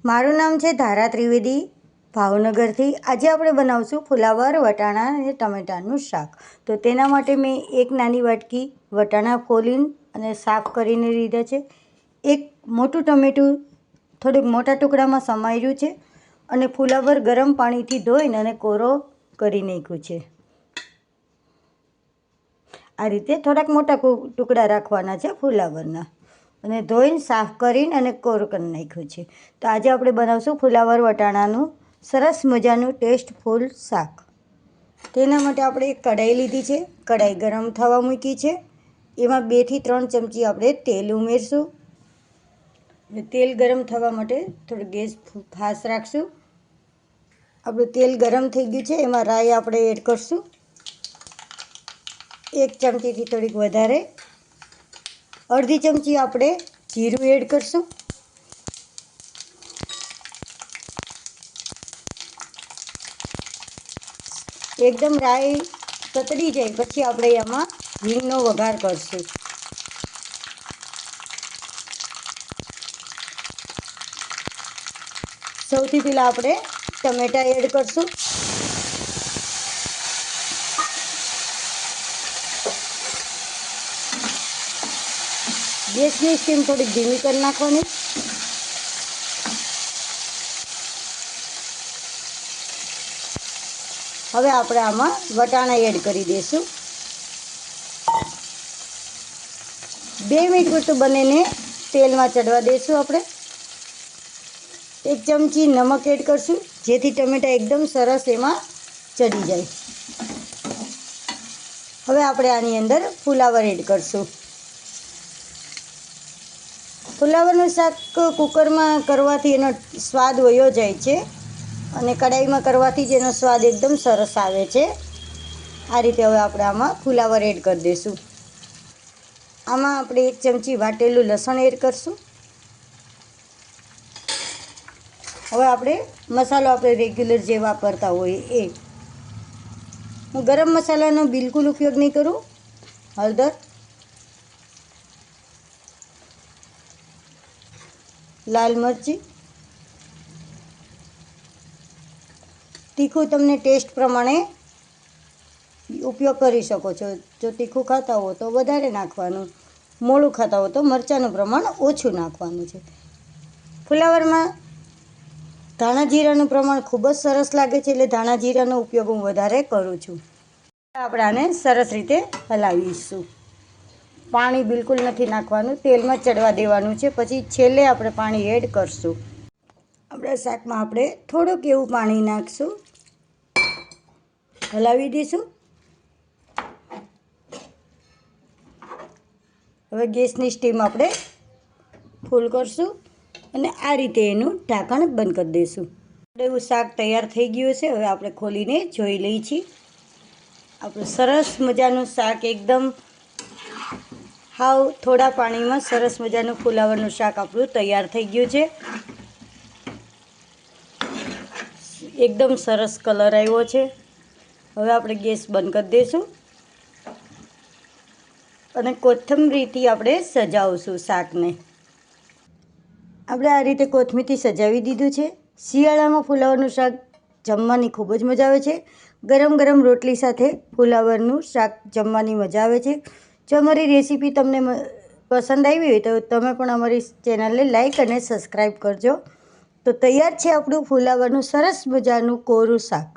મારું નામ છે ધારા ત્રિવેદી, ભાવનગરથી. આજે આપણે બનાવશું ફુલાવર વટાણા અને ટમેટાનું શાક. તો તેના માટે મેં એક નાની વાટકી વટાણા ફોલીને અને સાફ કરીને લીધા છે. એક મોટું ટમેટું થોડુંક મોટા ટુકડામાં સમાર્યું છે અને ફુલાવર ગરમ પાણીથી ધોઈને અને કોરો કરી નાખ્યું છે. આ રીતે થોડાક મોટા ટુકડા રાખવાના છે ફુલાવરના, અને ધોઈને સાફ કરીને અને કોરું કરી નાખ્યું છે. તો આજે આપણે બનાવશું ફુલાવર વટાણાનું સરસ મજાનું ટેસ્ટફુલ શાક. તેના માટે આપણે એક કઢાઈ લીધી છે. કઢાઈ ગરમ થવા મૂકી છે. એમાં 2 થી 3 ચમચી આપણે તેલ ઉમેરશું. તેલ ગરમ થવા માટે થોડો ગેસ ફાસ્ટ રાખશું. આપણું તેલ ગરમ થઈ ગયું છે. એમાં રાઈ આપણે એડ કરશું, 1 ચમચીથી થોડીક વધારે. અડધી ચમચી આપણે જીરું એડ કરશું. એકદમ રાઈ તતડી જાય પછી આપણે એમાં હિંગનો વઘાર કરશું. સૌથી પહેલાં આપણે ટમેટા એડ કરશું. ગેસની સ્ટીમ થોડીક ધીમી કરી નાખવાની. હવે આપણે આમાં વટાણા એડ કરી દઈશું. 2 મિનિટ પૂરતું બંનેને તેલમાં ચડવા દઈશું. આપણે 1 ચમચી નમક એડ કરશું, જેથી ટમેટા એકદમ સરસ એમાં ચડી જાય. હવે આપણે આની અંદર ફુલાવર એડ કરશું. ફુલાવરનું શાક કુકરમાં કરવાથી એનો સ્વાદ વયો જાય છે અને કઢાઈમાં કરવાથી જ એનો સ્વાદ એકદમ સરસ આવે છે. આ રીતે હવે આપણે આમાં ફુલાવર એડ કરી દઈશું. આમાં આપણે 1 ચમચી વાટેલું લસણ એડ કરશું. હવે આપણે મસાલો આપણે રેગ્યુલર જે વાપરતા હોય એ. હું ગરમ મસાલાનો બિલકુલ ઉપયોગ નહીં કરું. હળદર, લાલ મરચી, તીખું તમને ટેસ્ટ પ્રમાણે ઉપયોગ કરી શકો છો. જો તીખું ખાતા હો તો વધારે નાખવાનું, મોળું ખાતા હો તો મરચાંનું પ્રમાણ ઓછું નાખવાનું છે. ફુલાવરમાં ધાણા જીરાનું પ્રમાણ ખૂબ જ સરસ લાગે છે, એટલે ધાણા જીરાનો ઉપયોગ હું વધારે કરું છું. આપણે આને સરસ રીતે હલાવીશું. પાણી બિલકુલ નથી નાખવાનું, તેલમાં ચડવા દેવાનું છે. પછી છેલ્લે આપણે પાણી એડ કરશું. આપણા શાકમાં આપણે થોડુંક એવું પાણી નાખશું, હલાવી દઈશું. હવે ગેસની સ્ટીમ આપણે ફૂલ કરશું અને આ રીતે એનું ઢાંકણ બંધ કરી દઈશું. એવું શાક તૈયાર થઈ ગયું છે. હવે આપણે ખોલીને જોઈ લઈએ છીએ. આપણું સરસ મજાનું શાક એકદમ હાવ થોડા પાણીમાં સરસ મજાનું ફુલાવરનું શાક આપણું તૈયાર થઈ ગયું છે. એકદમ સરસ કલર આવ્યો છે. હવે આપણે ગેસ બંધ કરી દઈશું અને કોથમરીથી આપણે સજાવશું શાકને. આપણે આ રીતે કોથમીરથી સજાવી દીધું છે. શિયાળામાં ફુલાવરનું શાક જમવાની ખૂબ જ મજા આવે છે. ગરમ ગરમ રોટલી સાથે ફુલાવરનું શાક જમવાની મજા આવે છે. જો અમારી રેસીપી તમને પસંદ આવી હોય તો તમે પણ અમારી ચેનલને લાઈક અને સબસ્ક્રાઈબ કરજો. તો તૈયાર છે આપણું ફુલાવરનું સરસ મજાનું કોરું શાક.